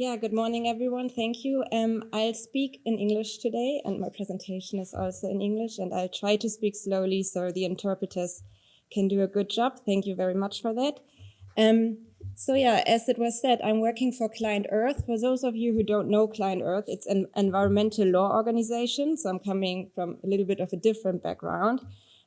Yeah, good morning, everyone. Thank you. I'll speak in English today, and my presentation is also in English, and I'll try to speak slowly so the interpreters can do a good job. Thank you very much for that. So yeah, as it was said, I'm working for Client Earth. For those of you who don't know Client Earth, it's an environmental law organization. So I'm coming from a little bit of a different background.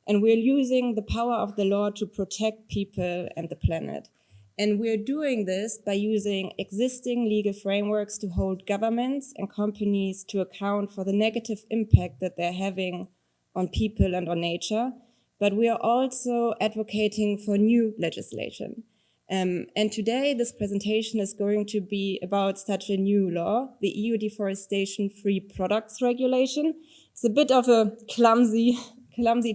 And we're using the power of the law to protect people and the planet. And we're doing this by using existing legal frameworks to hold governments and companies to account for the negative impact that they're having on people and on nature. But we are also advocating for new legislation. And today, this presentation is going to be about such a new law, the EU Deforestation Free Products Regulation. It's a bit of a clumsy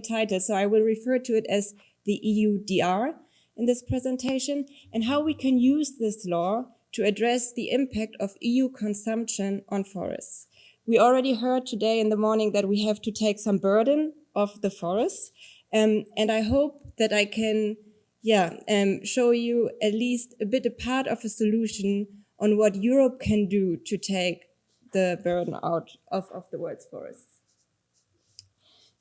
title, so I will refer to it as the EUDR in this presentation, and how we can use this law to address the impact of EU consumption on forests. We already heard today in the morning that we have to take some burden off the forests, and I hope that I can show you at least a part of a solution on what Europe can do to take the burden out of the world's forests.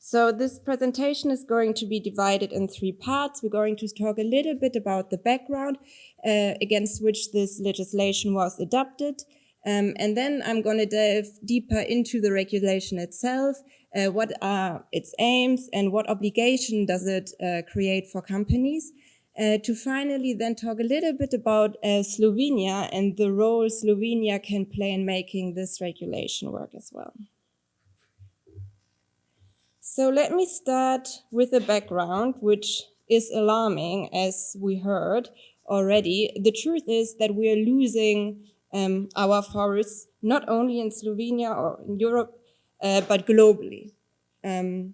So this presentation is going to be divided in 3 parts. We're going to talk a little bit about the background against which this legislation was adopted. And then I'm going to delve deeper into the regulation itself, what are its aims and what obligation does it create for companies. To finally then talk a little bit about Slovenia and the role Slovenia can play in making this regulation work as well. So let me start with the background, which is alarming, as we heard already. The truth is that we are losing our forests, not only in Slovenia or in Europe, but globally. And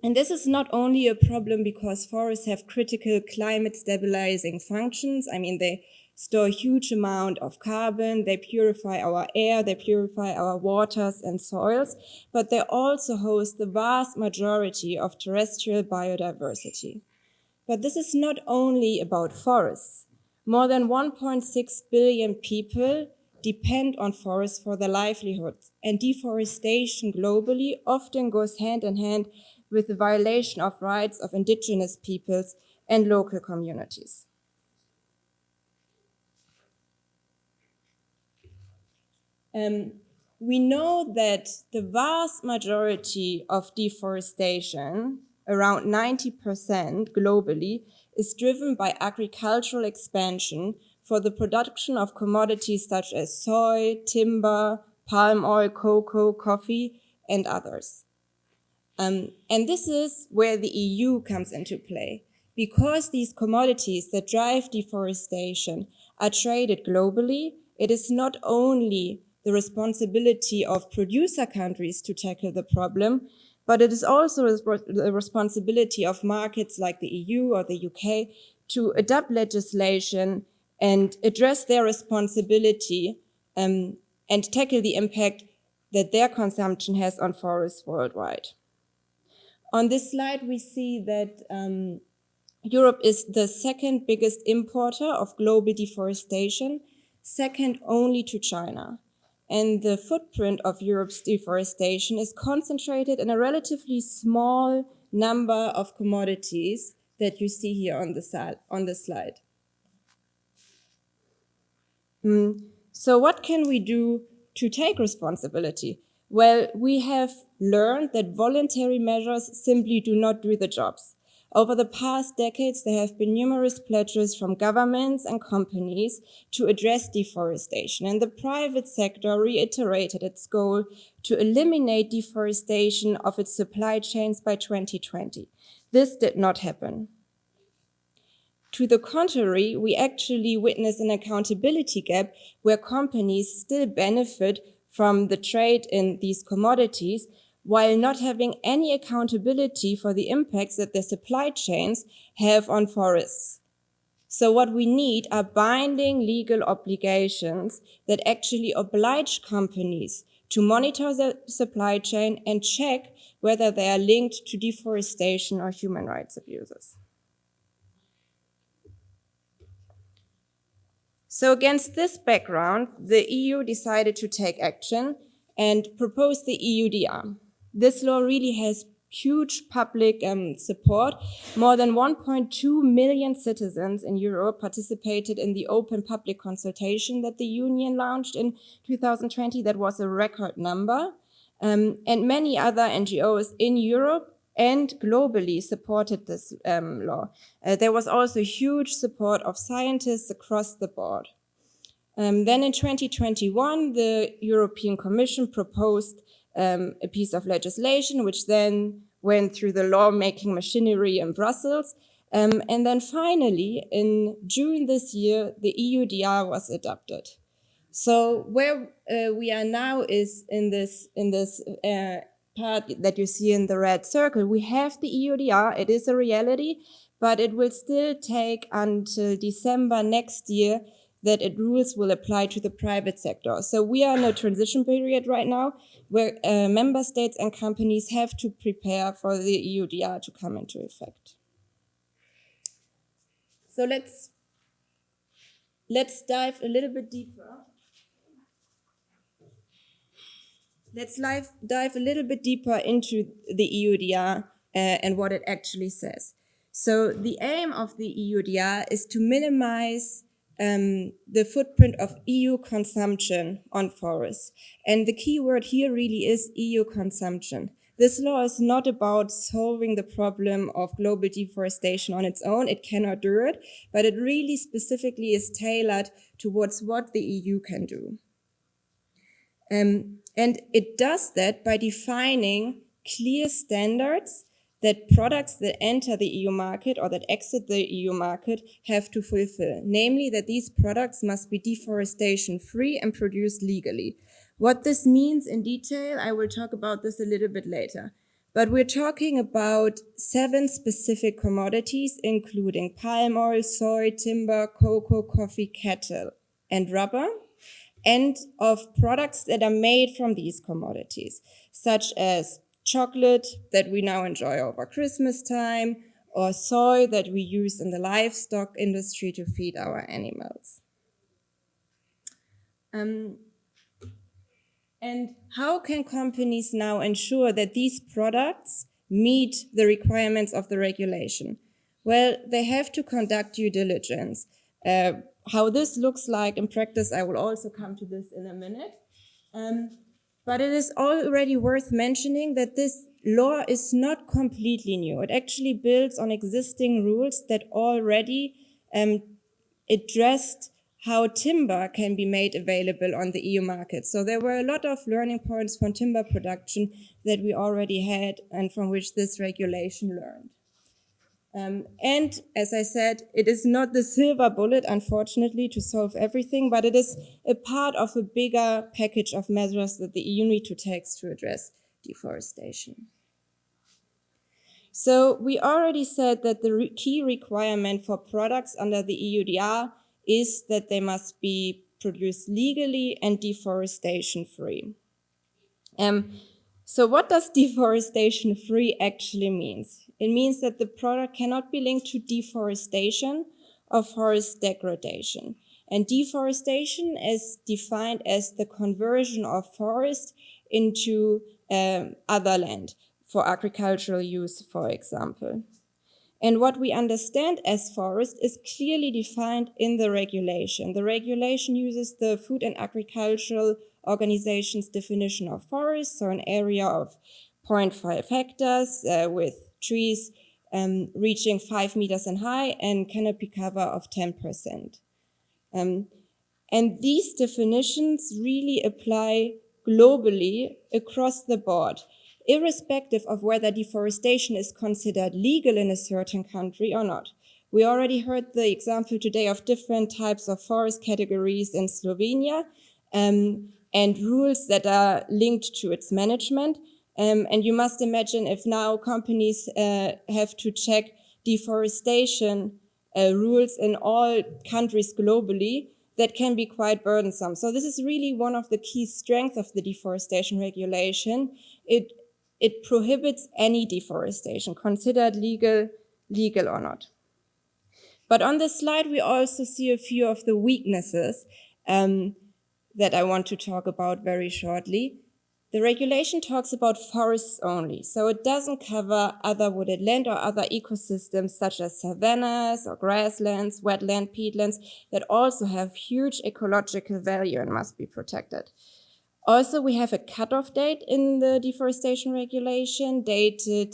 this is not only a problem because forests have critical climate stabilizing functions. I mean, they store a huge amount of carbon, they purify our air, they purify our waters and soils, but they also host the vast majority of terrestrial biodiversity. But this is not only about forests. More than 1.6 billion people depend on forests for their livelihoods, and deforestation globally often goes hand in hand with the violation of rights of indigenous peoples and local communities. We know that the vast majority of deforestation, around 90% globally, is driven by agricultural expansion for the production of commodities such as soy, timber, palm oil, cocoa, coffee, and others. And this is where the EU comes into play. Because these commodities that drive deforestation are traded globally, it is not only the responsibility of producer countries to tackle the problem, but it is also the responsibility of markets like the EU or the UK to adopt legislation and address their responsibility and tackle the impact that their consumption has on forests worldwide. On this slide, we see that Europe is the second biggest importer of global deforestation, second only to China. And the footprint of Europe's deforestation is concentrated in a relatively small number of commodities that you see here on the slide. So what can we do to take responsibility? Well, we have learned that voluntary measures simply do not do the jobs. Over the past decades, there have been numerous pledges from governments and companies to address deforestation, and the private sector reiterated its goal to eliminate deforestation of its supply chains by 2020. This did not happen. To the contrary, we actually witness an accountability gap where companies still benefit from the trade in these commodities while not having any accountability for the impacts that their supply chains have on forests. So what we need are binding legal obligations that actually oblige companies to monitor the supply chain and check whether they are linked to deforestation or human rights abuses. So against this background, the EU decided to take action and propose the EUDR. This law really has huge public support. More than 1.2 million citizens in Europe participated in the open public consultation that the Union launched in 2020. That was a record number. And many other NGOs in Europe and globally supported this law. There was also huge support of scientists across the board. Then in 2021, the European Commission proposed a piece of legislation, which then went through the lawmaking machinery in Brussels. And then finally, in June this year, the EUDR was adopted. So where we are now is in this part that you see in the red circle. We have the EUDR, it is a reality, but it will still take until December next year that rules will apply to the private sector. So we are in a transition period right now where member states and companies have to prepare for the EUDR to come into effect. So let's dive a little bit deeper. Let's dive a little bit deeper into the EUDR and what it actually says. So the aim of the EUDR is to minimize the footprint of EU consumption on forests. And the key word here really is EU consumption. This law is not about solving the problem of global deforestation on its own. It cannot do it, but it really specifically is tailored towards what the EU can do. And it does that by defining clear standards that products that enter the EU market or that exit the EU market have to fulfill. Namely, that these products must be deforestation-free and produced legally. What this means in detail, I will talk about this a little bit later. But we're talking about 7 specific commodities, including palm oil, soy, timber, cocoa, coffee, cattle, and rubber, and of products that are made from these commodities, such as chocolate that we now enjoy over Christmas time, or soy that we use in the livestock industry to feed our animals. And how can companies now ensure that these products meet the requirements of the regulation? Well, they have to conduct due diligence. How this looks like in practice, I will also come to this in a minute. But it is already worth mentioning that this law is not completely new. It actually builds on existing rules that already addressed how timber can be made available on the EU market. So there were a lot of learning points from timber production that we already had and from which this regulation learned. And as I said, it is not the silver bullet, unfortunately, to solve everything, but it is a part of a bigger package of measures that the EU need to take to address deforestation. So we already said that the key requirement for products under the EUDR is that they must be produced legally and deforestation-free. So what does deforestation-free actually means? It means that the product cannot be linked to deforestation or forest degradation. And deforestation is defined as the conversion of forest into other land for agricultural use, for example. And what we understand as forest is clearly defined in the regulation. The regulation uses the Food and Agricultural Organization's definition of forest, so an area of 0.5 hectares with trees reaching 5 meters in height and canopy cover of 10%. And these definitions really apply globally across the board, irrespective of whether deforestation is considered legal in a certain country or not. We already heard the example today of different types of forest categories in Slovenia and rules that are linked to its management. And you must imagine if now companies have to check deforestation rules in all countries globally, that can be quite burdensome. So this is really one of the key strengths of the deforestation regulation. It prohibits any deforestation, considered legal or not. But on this slide, we also see a few of the weaknesses that I want to talk about very shortly. The regulation talks about forests only, so it doesn't cover other wooded land or other ecosystems such as savannas or grasslands, wetland, peatlands that also have huge ecological value and must be protected. Also, we have a cutoff date in the deforestation regulation dated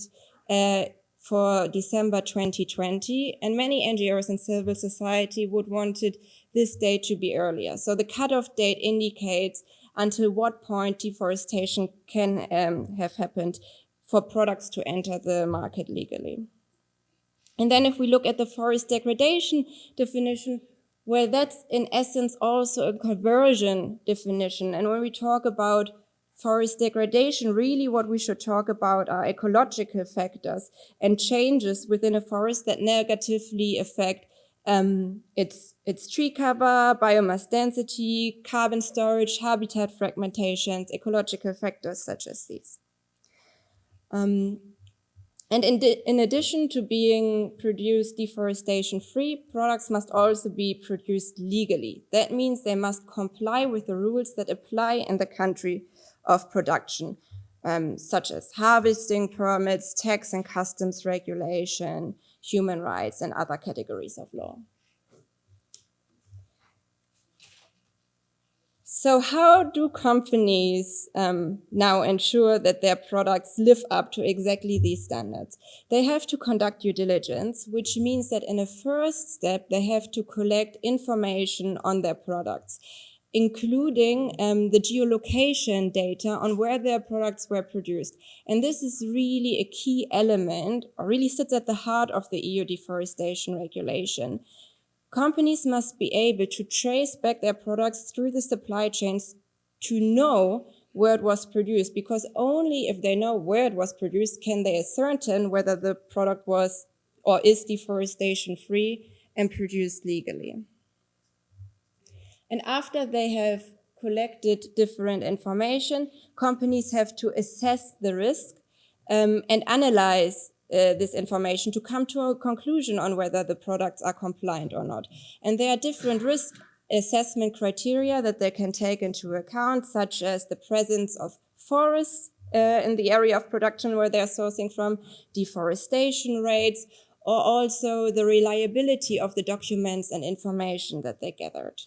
for December 2020, and many NGOs and civil society would wanted this date to be earlier. So the cutoff date indicates until what point deforestation can have happened for products to enter the market legally. And then if we look at the forest degradation definition, well, that's in essence also a conversion definition. And when we talk about forest degradation, really what we should talk about are ecological factors and changes within a forest that negatively affect its tree cover, biomass density, carbon storage, habitat fragmentations, ecological factors such as these. And in addition to being produced deforestation-free, products must also be produced legally. That means they must comply with the rules that apply in the country of production, such as harvesting permits, tax and customs regulation, human rights, and other categories of law. So how do companies now ensure that their products live up to exactly these standards? They have to conduct due diligence, which means that in a first step, they have to collect information on their products, including the geolocation data on where their products were produced. And this is really a key element, or really sits at the heart of the EU deforestation regulation. Companies must be able to trace back their products through the supply chains to know where it was produced, because only if they know where it was produced can they ascertain whether the product was or is deforestation free and produced legally. And after they have collected different information, companies have to assess the risk and analyze this information to come to a conclusion on whether the products are compliant or not. And there are different risk assessment criteria that they can take into account, such as the presence of forests in the area of production where they're sourcing from, deforestation rates, or also the reliability of the documents and information that they gathered.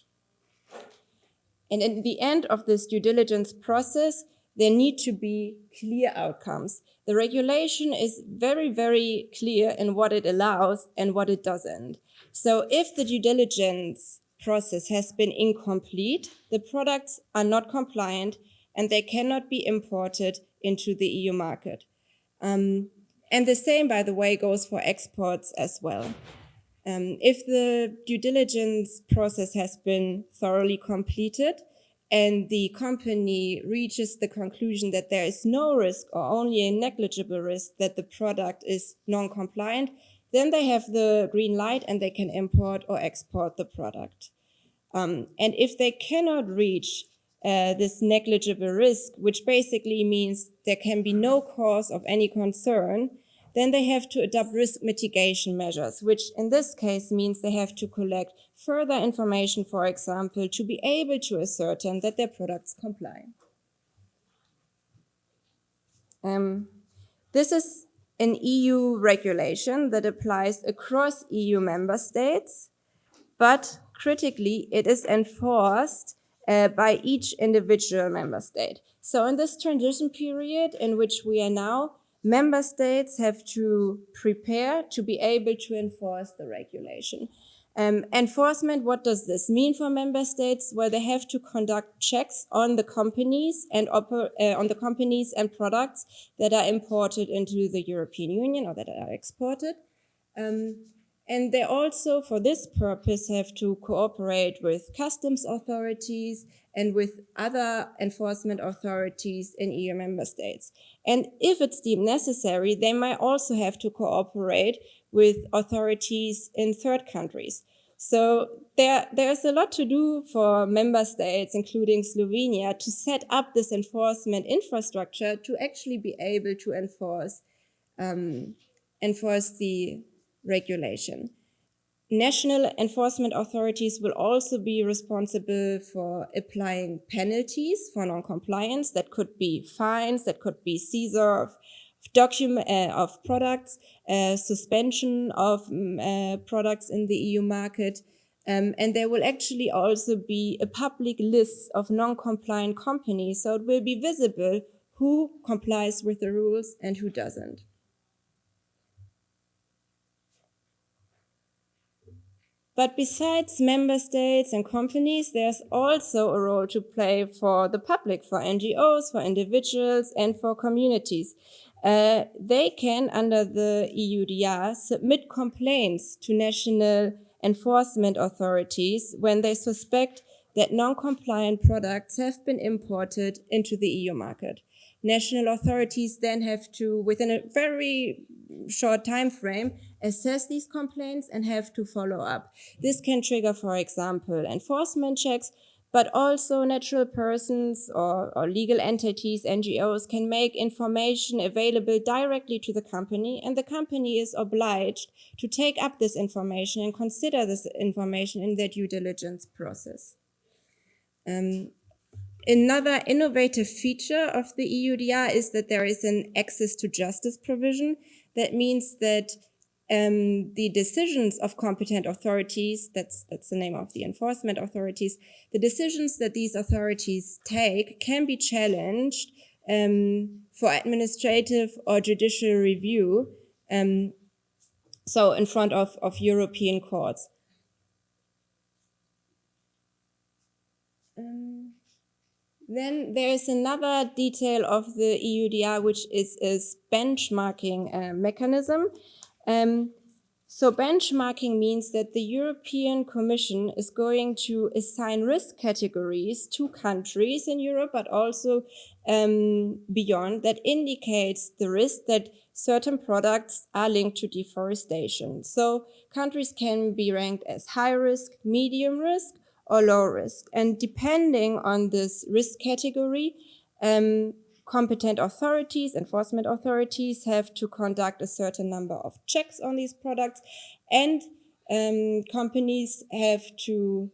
And in the end of this due diligence process, there need to be clear outcomes. The regulation is very, very clear in what it allows and what it doesn't. So if the due diligence process has been incomplete, the products are not compliant and they cannot be imported into the EU market. And the same, by the way, goes for exports as well. If the due diligence process has been thoroughly completed and the company reaches the conclusion that there is no risk or only a negligible risk that the product is non-compliant, then they have the green light and they can import or export the product. And if they cannot reach this negligible risk, which basically means there can be no cause of any concern, then they have to adopt risk mitigation measures, which in this case means they have to collect further information, for example, to be able to ascertain that their products comply. This is an EU regulation that applies across EU member states, but critically, it is enforced by each individual member state. So in this transition period in which we are now, member states have to prepare to be able to enforce the regulation. Enforcement, what does this mean for member states? Well, they have to conduct checks on the companies and products that are imported into the European Union or that are exported. And they also, for this purpose, have to cooperate with customs authorities and with other enforcement authorities in EU member states. And if it's deemed necessary, they might also have to cooperate with authorities in third countries. So there's a lot to do for member states, including Slovenia, to set up this enforcement infrastructure to actually be able to enforce the regulation. national enforcement authorities will also be responsible for applying penalties for non-compliance. That could be fines, that could be seizure of products, suspension of products in the EU market. And there will actually also be a public list of non-compliant companies, so it will be visible who complies with the rules and who doesn't. But besides member states and companies, there's also a role to play for the public, for NGOs, for individuals, and for communities. They can, under the EUDR, submit complaints to national enforcement authorities when they suspect that non-compliant products have been imported into the EU market. National authorities then have to, within a very short time frame, assess these complaints and have to follow up. This can trigger, for example, enforcement checks, but also natural persons or legal entities, NGOs, can make information available directly to the company, and the company is obliged to take up this information and consider this information in their due diligence process. Another innovative feature of the EUDR is that there is an access to justice provision. That means that the decisions of competent authorities, that's the name of the enforcement authorities, the decisions that these authorities take can be challenged for administrative or judicial review, so in front of European courts. Then there is another detail of the EUDR, which is a benchmarking mechanism. So benchmarking means that the European Commission is going to assign risk categories to countries in Europe, but also beyond, that indicates the risk that certain products are linked to deforestation. So countries can be ranked as high risk, medium risk, or low risk. And depending on this risk category, competent authorities, enforcement authorities, have to conduct a certain number of checks on these products, and companies have to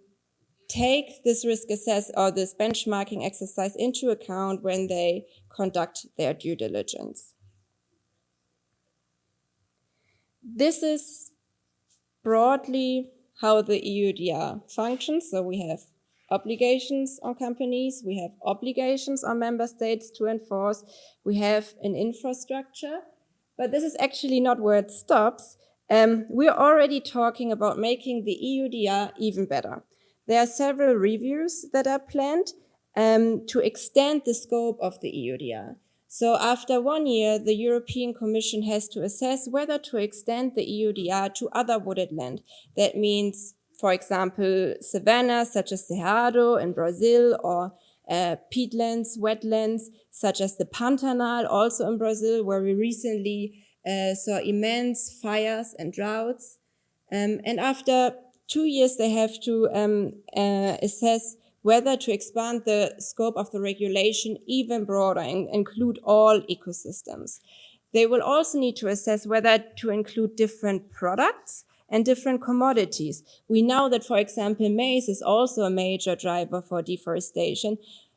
take this risk or this benchmarking exercise into account when they conduct their due diligence. This is broadly how the EUDR functions. So we have obligations on companies, we have obligations on member states to enforce, we have an infrastructure, but this is actually not where it stops. We're already talking about making the EUDR even better. There are several reviews that are planned to extend the scope of the EUDR. So after 1 year, the European Commission has to assess whether to extend the EUDR to other wooded land. That means, for example, savannas such as Cerrado in Brazil, or peatlands, wetlands such as the Pantanal, also in Brazil, where we recently saw immense fires and droughts. And after 2 years, they have to assess whether to expand the scope of the regulation even broader and include all ecosystems. They will also need to assess whether to include different products and different commodities. We know that, for example, maize is also a major driver for deforestation.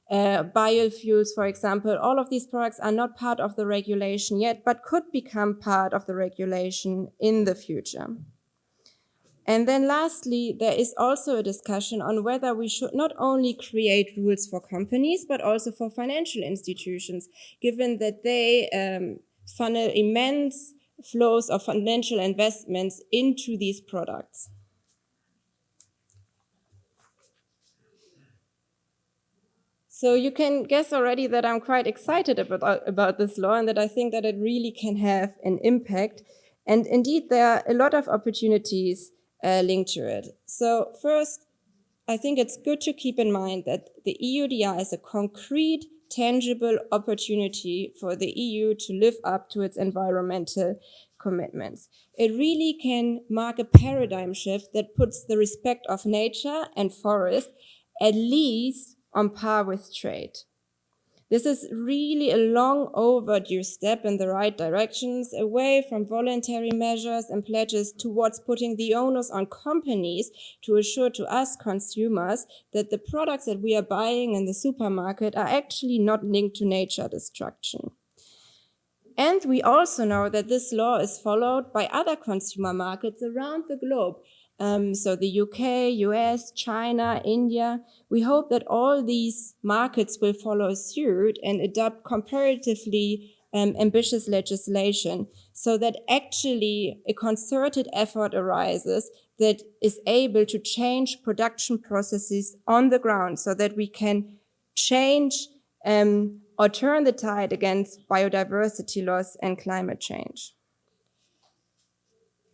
Biofuels, for example, all of these products are not part of the regulation yet, but could become part of the regulation in the future. And then lastly, there is also a discussion on whether we should not only create rules for companies, but also for financial institutions, given that they funnel immense flows of financial investments into these products. So you can guess already that I'm quite excited about this law, and that I think that it really can have an impact. And indeed, there are a lot of opportunities linked to it. So first, I think it's good to keep in mind that the EUDR is a concrete, tangible opportunity for the EU to live up to its environmental commitments. It really can mark a paradigm shift that puts the respect of nature and forest at least on par with trade. This is really a long overdue step in the right directions, away from voluntary measures and pledges towards putting the onus on companies to assure to us consumers that the products that we are buying in the supermarket are actually not linked to nature destruction. And we also know that this law is followed by other consumer markets around the globe. So the UK, US, China, India. We hope that all these markets will follow suit and adopt comparatively ambitious legislation so that actually a concerted effort arises that is able to change production processes on the ground so that we can change or turn the tide against biodiversity loss and climate change.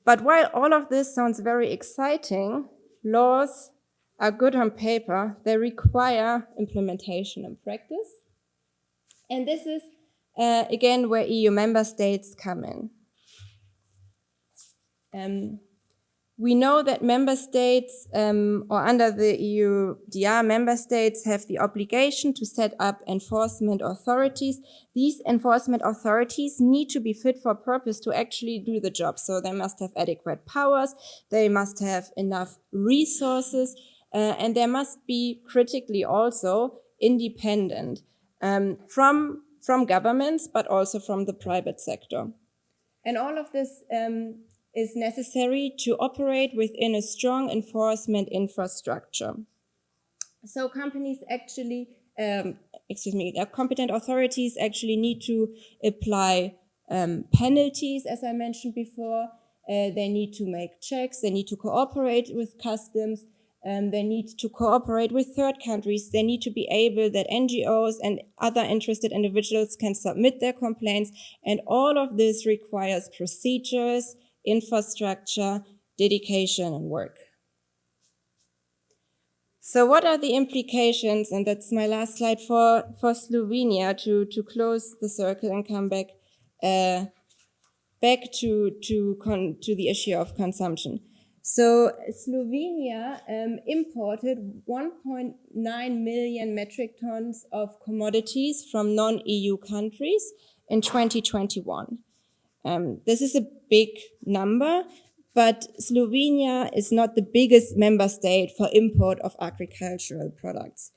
But while all of this sounds very exciting, laws are good on paper. They require implementation in practice. And this is, again, where EU member states come in. We know that member states, or under the EUDR, member states have the obligation to set up enforcement authorities. These enforcement authorities need to be fit for purpose to actually do the job. So they must have adequate powers, they must have enough resources, and they must be critically also independent from governments, but also from the private sector. And all of this is necessary to operate within a strong enforcement infrastructure. So companies actually, competent authorities actually need to apply penalties, as I mentioned before. They need to make checks, they need to cooperate with customs, they need to cooperate with third countries. They need to be able that NGOs and other interested individuals can submit their complaints. And all of this requires procedures, infrastructure, dedication, and work. So what are the implications, and that's my last slide, for Slovenia to close the circle and come back to the issue of consumption. So Slovenia imported 1.9 million metric tons of commodities from non-EU countries in 2021. This is a big number, but Slovenia is not the biggest member state for import of agricultural products.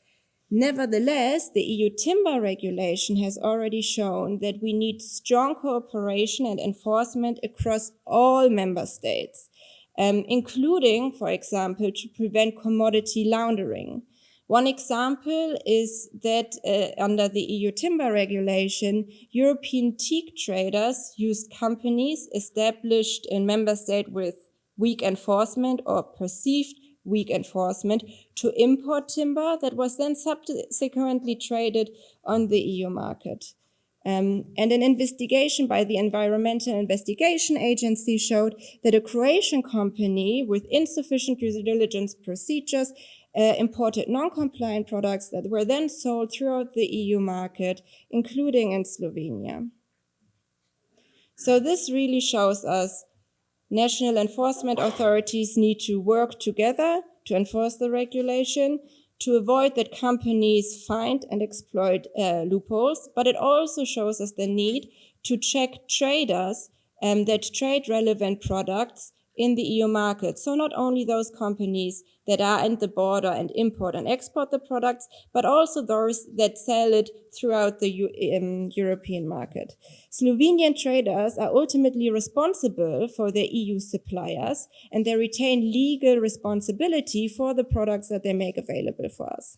Nevertheless, the EU timber regulation has already shown that we need strong cooperation and enforcement across all member states, including, for example, to prevent commodity laundering. One example is that under the EU timber regulation, European teak traders used companies established in member states with weak enforcement or perceived weak enforcement to import timber that was then subsequently traded on the EU market. And an investigation by the Environmental Investigation Agency showed that a Croatian company with insufficient due diligence procedures imported non-compliant products that were then sold throughout the EU market, including in Slovenia. So this really shows us national enforcement authorities need to work together to enforce the regulation, to avoid that companies find and exploit loopholes, but it also shows us the need to check traders that trade relevant products in the EU market. So not only those companies that are at the border and import and export the products, but also those that sell it throughout the European market. Slovenian traders are ultimately responsible for their EU suppliers, and they retain legal responsibility for the products that they make available for us.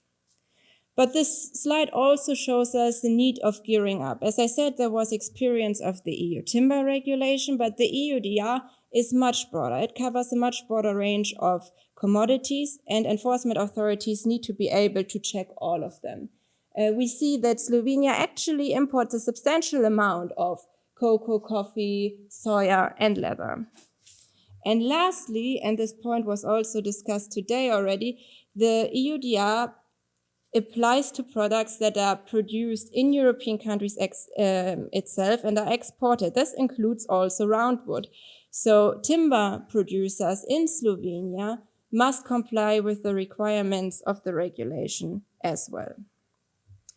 But this slide also shows us the need of gearing up. As I said, there was experience of the EU timber regulation, but the EUDR is much broader. It covers a much broader range of commodities, and enforcement authorities need to be able to check all of them. We see that Slovenia actually imports a substantial amount of cocoa, coffee, soya, and leather. And lastly, and this point was also discussed today already, the EUDR applies to products that are produced in European countries itself and are exported. This includes also roundwood. So timber producers in Slovenia must comply with the requirements of the regulation as well.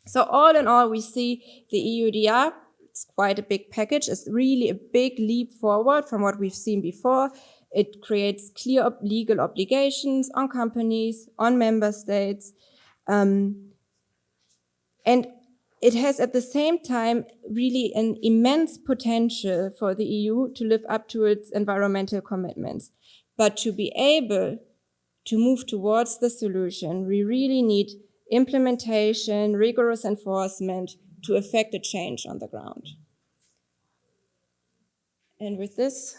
So all in all, we see the EUDR, it's quite a big package. It's really a big leap forward from what we've seen before. It creates clear legal obligations on companies, on member states, and it has at the same time really an immense potential for the EU to live up to its environmental commitments. But to be able to move towards the solution, we really need implementation, rigorous enforcement to effect a change on the ground. And with this,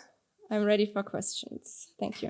I'm ready for questions. Thank you.